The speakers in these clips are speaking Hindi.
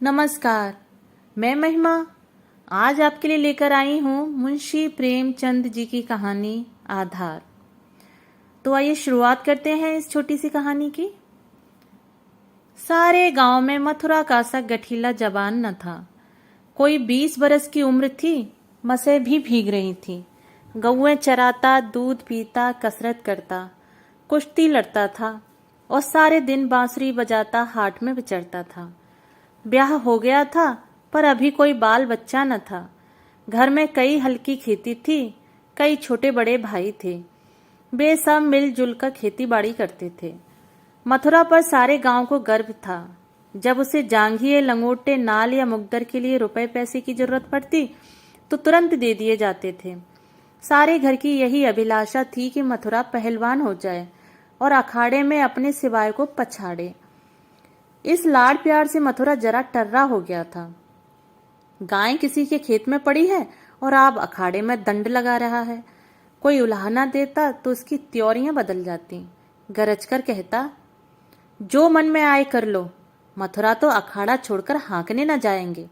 नमस्कार। मैं महिमा आज आपके लिए लेकर आई हूँ मुंशी प्रेमचंद जी की कहानी आधार। तो आइए शुरुआत करते हैं इस छोटी सी कहानी की। सारे गांव में मथुरा का सा गठीला जवान न था। कोई 20 बरस की उम्र थी। मसें भी भीग रही थी। गौएं चराता, दूध पीता, कसरत करता, कुश्ती लड़ता था और सारे दिन बांसुरी बजाता हाट में विचरता था। ब्याह हो गया था पर अभी कोई बाल बच्चा न था। घर में कई हल्की खेती थी, कई छोटे बड़े भाई थे। वे सब मिलजुल कर खेती बाड़ी करते थे। मथुरा पर सारे गांव को गर्व था। जब उसे जांघिए, लंगोटे, नाल या मुकदर के लिए रुपए पैसे की जरूरत पड़ती तो तुरंत दे दिए जाते थे। सारे घर की यही अभिलाषा थी कि मथुरा पहलवान हो जाए और अखाड़े में अपने सिवाय को पछाड़े। इस लाड़ प्यार से मथुरा जरा टर्रा हो गया था। गाय किसी के खेत में पड़ी है और आप अखाड़े में दंड लगा रहा है। कोई उलाहना देता तो उसकी त्योरियां बदल जाती। गरज कर कहता, जो मन में आए कर लो, मथुरा तो अखाड़ा छोड़कर हाँकने न जाएंगे।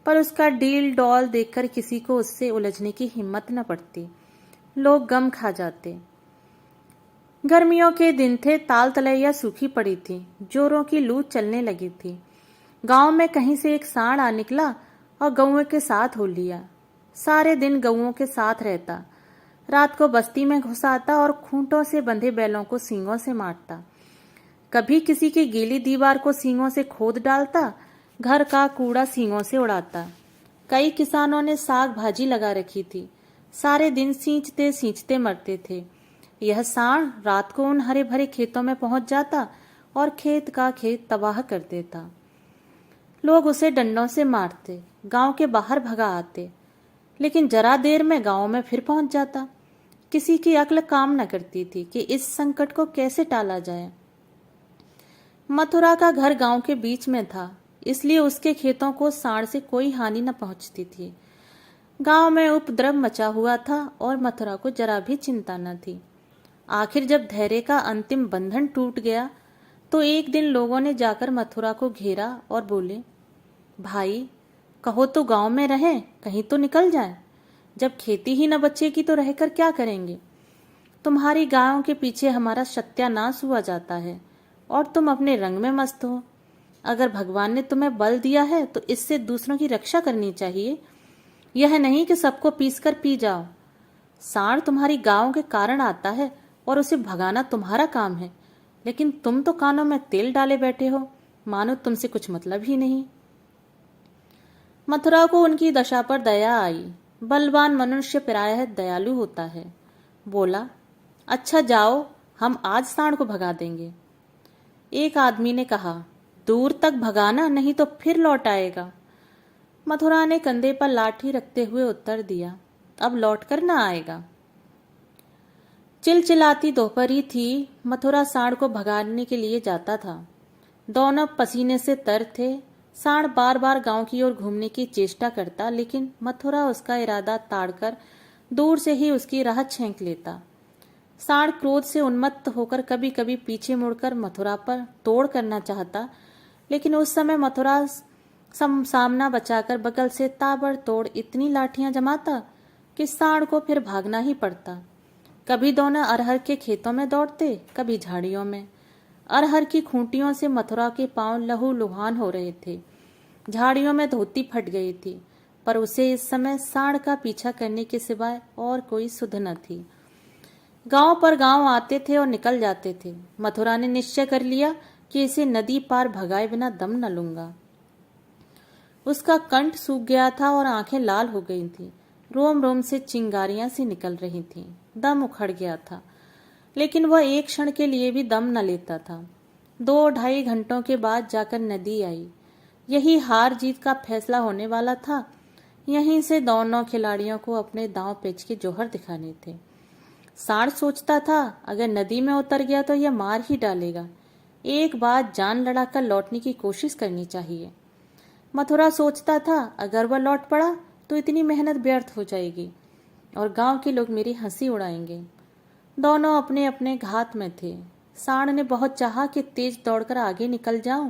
पर उसका डील डॉल देखकर किसी को उससे उलझने की हिम्मत न पड़ती। लोग गम खा जाते। गर्मियों के दिन थे। ताल तलैया सूखी पड़ी थी। जोरों की लू चलने लगी थी। गांव में कहीं से एक सांड आ निकला और गौओं के साथ हो लिया। सारे दिन गौओं के साथ रहता। रात को बस्ती में घुस आता और खूंटों से बंधे बैलों को सींगों से मारता। कभी किसी की गीली दीवार को सींगों से खोद डालता। घर का कूड़ा सींगों से उड़ाता। कई किसानों ने साग भाजी लगा रखी थी। सारे दिन सींचते सींचते मरते थे। यह सांड रात को उन हरे भरे खेतों में पहुंच जाता और खेत का खेत तबाह कर देता। लोग उसे डंडों से मारते, गांव के बाहर भगा आते, लेकिन जरा देर में गांव में फिर पहुंच जाता। किसी की अक्ल काम न करती थी कि इस संकट को कैसे टाला जाए। मथुरा का घर गांव के बीच में था, इसलिए उसके खेतों को सांड से कोई हानि न पहुंचती थी। गांव में उपद्रव मचा हुआ था और मथुरा को जरा भी चिंता न थी। आखिर जब धैर्य का अंतिम बंधन टूट गया तो एक दिन लोगों ने जाकर मथुरा को घेरा और बोले, भाई, कहो तो गांव में रहें, कहीं तो निकल जाएं। जब खेती ही न बचेगी तो रहकर क्या करेंगे। तुम्हारी गायों के पीछे हमारा सत्यानाश हुआ जाता है और तुम अपने रंग में मस्त हो। अगर भगवान ने तुम्हें बल दिया है तो इससे दूसरों की रक्षा करनी चाहिए। यह नहीं कि सबको पीस कर पी जाओ। सांड तुम्हारी गायों के कारण आता है और उसे भगाना तुम्हारा काम है, लेकिन तुम तो कानों में तेल डाले बैठे हो, मानो तुमसे कुछ मतलब ही नहीं। मथुरा को उनकी दशा पर दया आई। बलवान मनुष्य प्रायः दयालु होता है। बोला, अच्छा जाओ, हम आज सांड को भगा देंगे। एक आदमी ने कहा, दूर तक भगाना, नहीं तो फिर लौट आएगा। मथुरा ने कंधे पर लाठी रखते हुए उत्तर दिया, अब लौट कर न आएगा। चिलचिलाती दोपहरी थी। मथुरा सांड को भगाने के लिए जाता था। दोनों पसीने से तर थे। सांड बार बार गांव की ओर घूमने की चेष्टा करता, लेकिन मथुरा उसका इरादा ताड़कर दूर से ही उसकी राह छेंक लेता। सांड क्रोध से उन्मत्त होकर कभी कभी पीछे मुड़कर मथुरा पर तोड़ करना चाहता, लेकिन उस समय मथुरा सामना बचाकर बगल से ताबड़तोड़ इतनी लाठियां जमाता कि सांड को फिर भागना ही पड़ता। कभी दोनों अरहर के खेतों में दौड़ते, कभी झाड़ियों में। अरहर की खूंटियों से मथुरा के पांव लहू लुहान हो रहे थे। झाड़ियों में धोती फट गई थी, पर उसे इस समय सांड का पीछा करने के सिवाय और कोई सुध न थी। गांव पर गांव आते थे और निकल जाते थे। मथुरा ने निश्चय कर लिया कि इसे नदी पार भगाए बिना दम न लूंगा। उसका कंठ सूख गया था और आंखें लाल हो गई थी। रोम रोम से चिंगारियां सी निकल रही थीं। दम उखड़ गया था, लेकिन वह एक क्षण के लिए भी दम न लेता था। 2-2.5 घंटों के बाद जाकर नदी आई। यही हार जीत का फैसला होने वाला था। यहीं से दोनों खिलाड़ियों को अपने दांव पेच के जोहर दिखाने थे। सांड सोचता था, अगर नदी में उतर गया तो यह मार ही डालेगा। एक बार जान लड़ाकर लौटने की कोशिश करनी चाहिए। मथुरा सोचता था, अगर वह लौट पड़ा तो इतनी मेहनत व्यर्थ हो जाएगी और गांव के लोग मेरी हंसी उड़ाएंगे। दोनों अपने अपने घात में थे। सांड ने बहुत चाहा कि तेज दौड़कर आगे निकल जाऊं,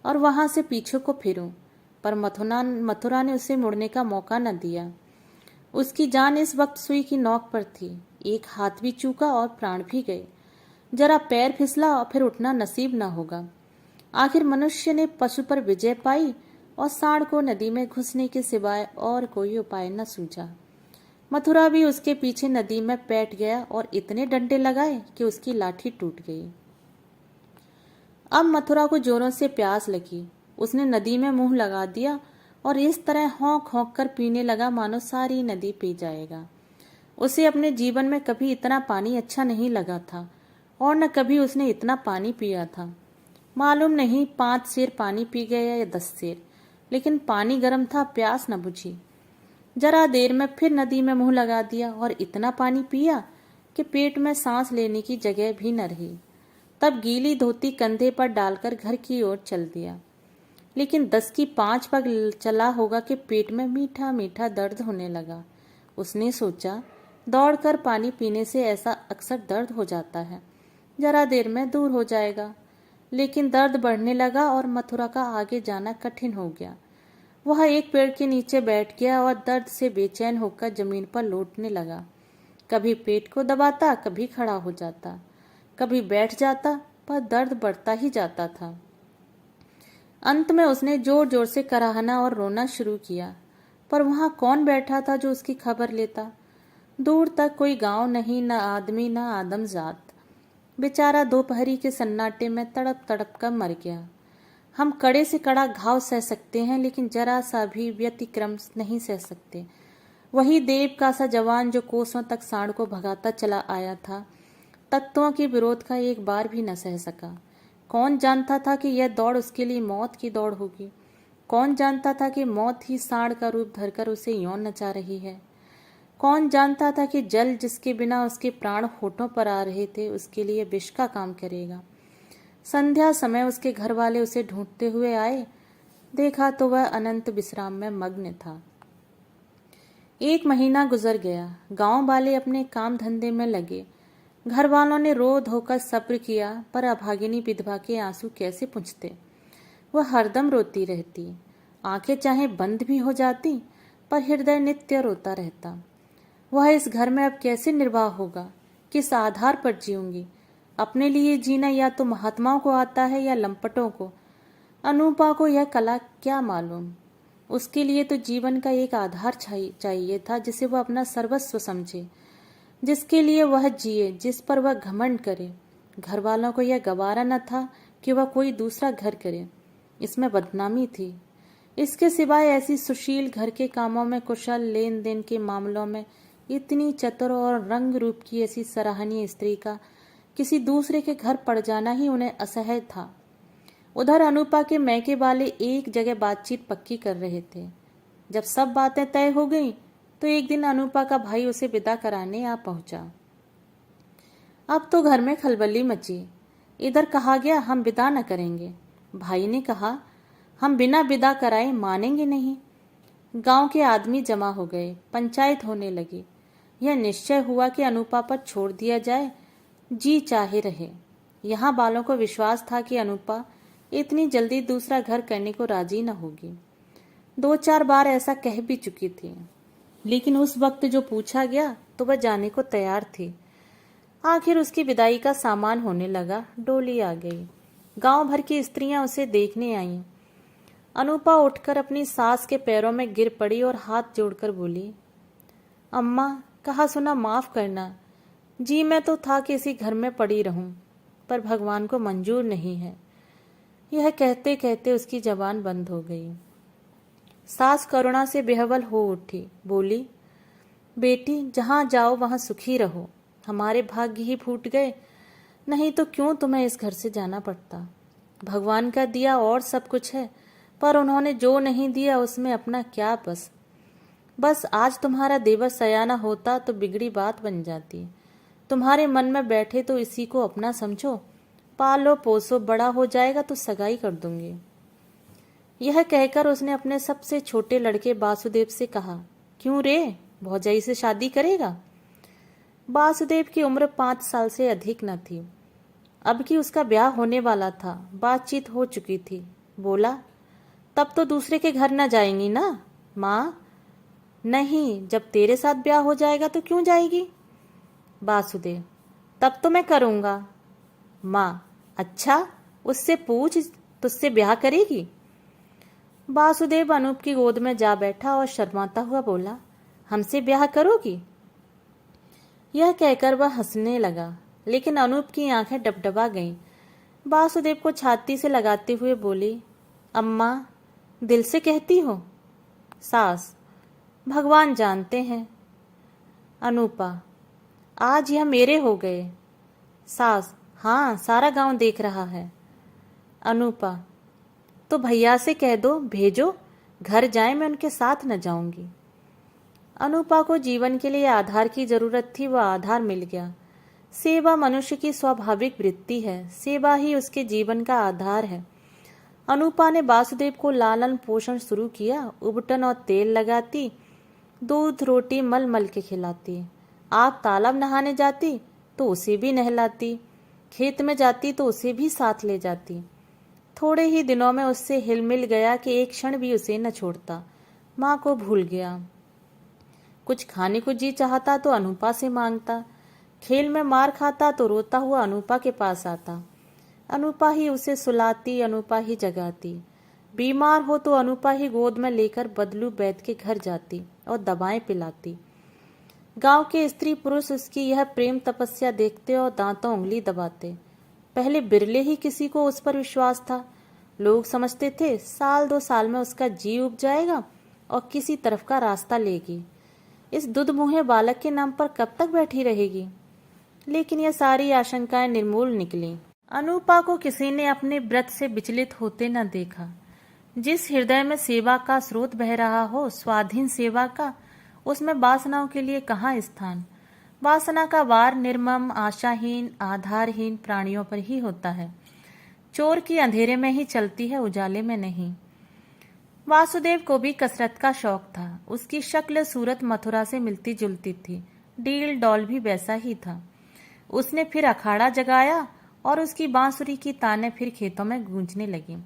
और वहां से पीछे को फिरूं, पर मथुरा ने उसे मुड़ने का मौका न दिया। उसकी जान इस वक्त सुई की नोक पर थी। एक हाथ भी चूका और प्राण भी गए। जरा पैर फिसला और फिर उठना नसीब न होगा। आखिर मनुष्य ने पशु पर विजय पाई और सांड को नदी में घुसने के सिवाय और कोई उपाय न सूझा। मथुरा भी उसके पीछे नदी में पैठ गया और इतने डंडे लगाए कि उसकी लाठी टूट गई। अब मथुरा को जोरों से प्यास लगी। उसने नदी में मुंह लगा दिया और इस तरह हौंक हौंक कर पीने लगा मानो सारी नदी पी जाएगा। उसे अपने जीवन में कभी इतना पानी अच्छा नहीं लगा था और न कभी उसने इतना पानी पिया था। मालूम नहीं 5 सेर पानी पी गया या 10 सेर, लेकिन पानी गर्म था, प्यास न बुझी। जरा देर में फिर नदी में मुंह लगा दिया और इतना पानी पिया कि पेट में सांस लेने की जगह भी न रही। तब गीली धोती कंधे पर डालकर घर की ओर चल दिया। लेकिन 10 की 5 पग चला होगा कि पेट में मीठा मीठा दर्द होने लगा। उसने सोचा, दौड़कर पानी पीने से ऐसा अक्सर दर्द हो जाता है, जरा देर में दूर हो जाएगा। लेकिन दर्द बढ़ने लगा और मथुरा का आगे जाना कठिन हो गया। वह एक पेड़ के नीचे बैठ गया और दर्द से बेचैन होकर जमीन पर लौटने लगा। कभी पेट को दबाता, कभी खड़ा हो जाता, कभी बैठ जाता, पर दर्द बढ़ता ही जाता था। अंत में उसने जोर जोर से कराहना और रोना शुरू किया, पर वहां कौन बैठा था जो उसकी खबर लेता। दूर तक कोई गांव नहीं, न आदमी न आदमजात। बेचारा दोपहरी के सन्नाटे में तड़प तड़प कर मर गया। हम कड़े से कड़ा घाव सह सकते हैं, लेकिन जरा सा भी व्यतिक्रम नहीं सह सकते। वही देव का सा जवान जो कोसों तक सांड को भगाता चला आया था, तत्वों के विरोध का एक बार भी न सह सका। कौन जानता था कि यह दौड़ उसके लिए मौत की दौड़ होगी? कौन जानता था कि मौत ही सांड का रूप धरकर उसे यौन नचा रही है? कौन जानता था कि जल जिसके बिना उसके प्राण होठों पर आ रहे थे, उसके लिए विष का काम करेगा? संध्या समय उसके घर वाले उसे ढूंढते हुए आए। देखा तो वह अनंत विश्राम में मग्न था। 1 महीना गुजर गया। गांव वाले अपने काम धंधे में लगे। घर वालों ने रो धोकर सब्र किया, पर अभागिनी विधवा के आंसू कैसे पुंछते। वह हरदम रोती रहती। आंखें चाहे बंद भी हो जाती, पर हृदय नित्य रोता रहता। वह इस घर में अब कैसे निर्वाह होगा? किस आधार पर जीऊंगी? अपने लिए जीना या तो महात्माओं को आता है या लंपटों को। अनूपा को यह कला क्या मालूम। उसके लिए तो जीवन का एक आधार चाहिए था, जिसे वह अपना सर्वस्व समझे, जिसके लिए वह जिए, जिस पर वह घमंड करे। घर वालों को यह गवारा न था कि वह कोई दूसरा घर करे। इसमें बदनामी थी। इसके सिवाय ऐसी सुशील, घर के कामों में कुशल, लेन देन के मामलों में इतनी चतुर और रंग रूप की ऐसी सराहनीय स्त्री का किसी दूसरे के घर पड़ जाना ही उन्हें असह्य था। उधर अनूपा के मैके वाले एक जगह बातचीत पक्की कर रहे थे। जब सब बातें तय हो गईं, तो एक दिन अनूपा का भाई उसे विदा कराने आ पहुंचा। अब तो घर में खलबली मची। इधर कहा गया हम विदा न करेंगे। भाई ने कहा हम बिना विदा कराए मानेंगे नहीं। गांव के आदमी जमा हो गए। पंचायत होने लगी। यह निश्चय हुआ कि अनूपा पर छोड़ दिया जाए, जी चाहे रहे। यहाँ बालों को विश्वास था कि अनूपा इतनी जल्दी दूसरा घर करने को राजी न होगी। 2-4 बार ऐसा कह भी चुकी थी, लेकिन उस वक्त जो पूछा गया तो वह जाने को तैयार थी। आखिर उसकी विदाई का सामान होने लगा। डोली आ गई। गांव भर की स्त्रियां उसे देखने आईं। अनूपा उठकर अपनी सास के पैरों में गिर पड़ी और हाथ जोड़कर बोली, अम्मा, कहा सुना माफ करना। जी मैं तो था कि इसी घर में पड़ी रहूं, पर भगवान को मंजूर नहीं है। यह कहते कहते उसकी जबान बंद हो गई। सास करुणा से बेहवल हो उठी। बोली, बेटी, जहां जाओ वहां सुखी रहो। हमारे भाग्य ही फूट गए, नहीं तो क्यों तुम्हें इस घर से जाना पड़ता। भगवान का दिया और सब कुछ है, पर उन्होंने जो नहीं दिया उसमें अपना क्या बस आज तुम्हारा देवर सयाना होता तो बिगड़ी बात बन जाती। तुम्हारे मन में बैठे तो इसी को अपना समझो। पालो पोसो, बड़ा हो जाएगा तो सगाई कर दूंगी। यह कहकर उसने अपने सबसे छोटे लड़के वासुदेव से कहा, क्यों रे, भौजाई से शादी करेगा? वासुदेव की उम्र 5 साल से अधिक न थी। अब कि उसका ब्याह होने वाला था। बातचीत हो चुकी थी। बोला, तब तो दूसरे के घर न जाएंगी ना माँ? नहीं, जब तेरे साथ ब्याह हो जाएगा तो क्यों जाएगी? वासुदेव, तब तो मैं करूँगा। माँ, अच्छा, उससे पूछ, तुझसे ब्याह करेगी? वासुदेव अनूप की गोद में जा बैठा और शर्माता हुआ बोला, हमसे ब्याह करोगी? यह कहकर वह हंसने लगा, लेकिन अनूप की आंखें डबडबा गईं। वासुदेव को छाती से लगाते हुए बोली, अम्मा, दिल से कहती हो? सास, भगवान जानते हैं। अनूपा, आज यह मेरे हो गए। सास, हाँ, सारा गांव देख रहा है। अनूपा, तो भैया से कह दो, भेजो, घर जाए, मैं उनके साथ न जाऊंगी। अनूपा को जीवन के लिए आधार की जरूरत थी, वह आधार मिल गया। सेवा मनुष्य की स्वाभाविक वृत्ति है, सेवा ही उसके जीवन का आधार है। अनूपा ने वासुदेव को लालन पोषण शुरू किया। उबटन और तेल लगाती, दूध रोटी मल मल के खिलाती। आप तालाब नहाने जाती तो उसे भी नहलाती, खेत में जाती तो उसे भी साथ ले जाती। थोड़े ही दिनों में उससे हिल मिल गया कि एक क्षण भी उसे न छोड़ता। माँ को भूल गया। कुछ खाने को जी चाहता तो अनूपा से मांगता। खेल में मार खाता तो रोता हुआ अनूपा के पास आता। अनूपा ही उसे सुलाती, अनूपा ही जगाती। बीमार हो तो अनूपा ही गोद में लेकर बदलू वैद्य के घर जाती और दवाएं पिलाती। गांव के स्त्री पुरुष उसकी यह प्रेम तपस्या देखते और दांतों उंगली दबाते। पहले बिरले ही किसी को उस पर विश्वास था। लोग समझते थे साल 2 साल में उसका जी उब जाएगा और किसी तरफ का रास्ता लेगी। इस दुधमुहे बालक के नाम पर कब तक बैठी रहेगी? लेकिन यह सारी आशंकाएं निर्मूल निकली। अनूपा को किसी ने अपने व्रत से विचलित होते न देखा। जिस हृदय में सेवा का स्रोत बह रहा हो, स्वाधीन सेवा का, उसमें वासनाओं के लिए कहाँ स्थान? वासना का वार निर्मम, आशाहीन, आधारहीन प्राणियों पर ही होता है। चोर की अंधेरे में ही चलती है, उजाले में नहीं। वासुदेव को भी कसरत का शौक था। उसकी शक्ल सूरत मथुरा से मिलती जुलती थी, डील डॉल भी वैसा ही था। उसने फिर अखाड़ा जगाया और उसकी बांसुरी की तानें फिर खेतों में गूंजने लगी।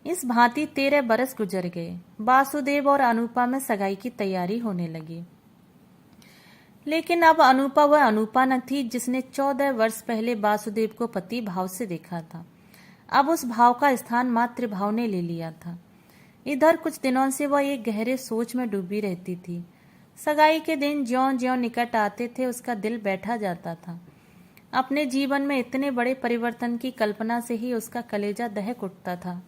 इस भांति 13 बरस गुजर गए। वासुदेव और अनूपा में सगाई की तैयारी होने लगी। लेकिन अब अनूपा वह अनूपा न थी जिसने 14 वर्ष पहले वासुदेव को पति भाव से देखा था। अब उस भाव का स्थान मातृभाव ने ले लिया था। इधर कुछ दिनों से वह एक गहरे सोच में डूबी रहती थी। सगाई के दिन ज्यों ज्यों निकट आते थे उसका दिल बैठा जाता था। अपने जीवन में इतने बड़े परिवर्तन की कल्पना से ही उसका कलेजा दहक उठता था।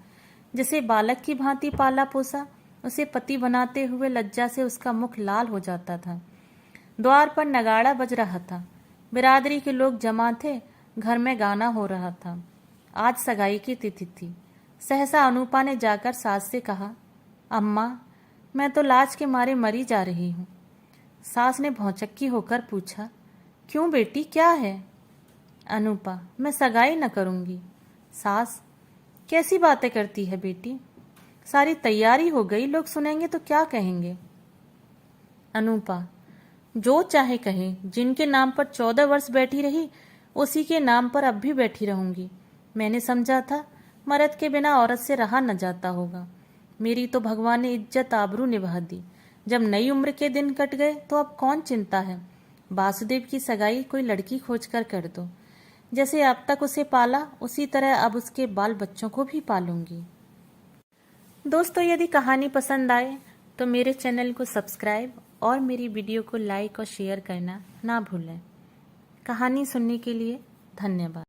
जिसे बालक की भांति पाला पोसा, उसे पति बनाते हुए लज्जा से उसका मुख लाल हो जाता था। द्वार पर नगाड़ा बज रहा था। बिरादरी के लोग जमा थे। घर में गाना हो रहा था। आज सगाई की तिथि थी। सहसा अनूपा ने जाकर सास से कहा, अम्मा, मैं तो लाज के मारे मरी जा रही हूँ। सास ने भौचक्की होकर पूछा, क्यों बेटी, क्या है? अनूपा, मैं सगाई न करूंगी। सास, कैसी बातें करती है बेटी? सारी तैयारी हो गई, लोग सुनेंगे तो क्या कहेंगे? अनूपा, जो चाहे कहे, जिनके नाम पर 14 वर्ष बैठी रही उसी के नाम पर अब भी बैठी रहूंगी। मैंने समझा था मर्द के बिना औरत से रहा न जाता होगा। मेरी तो भगवान ने इज्जत आबरू निभा दी। जब नई उम्र के दिन कट गए तो अब कौन चिंता है। वासुदेव की सगाई कोई लड़की खोज कर दो। जैसे अब तक उसे पाला उसी तरह अब उसके बाल बच्चों को भी पालूंगी। दोस्तों, यदि कहानी पसंद आए तो मेरे चैनल को सब्सक्राइब और मेरी वीडियो को लाइक और शेयर करना ना भूलें। कहानी सुनने के लिए धन्यवाद।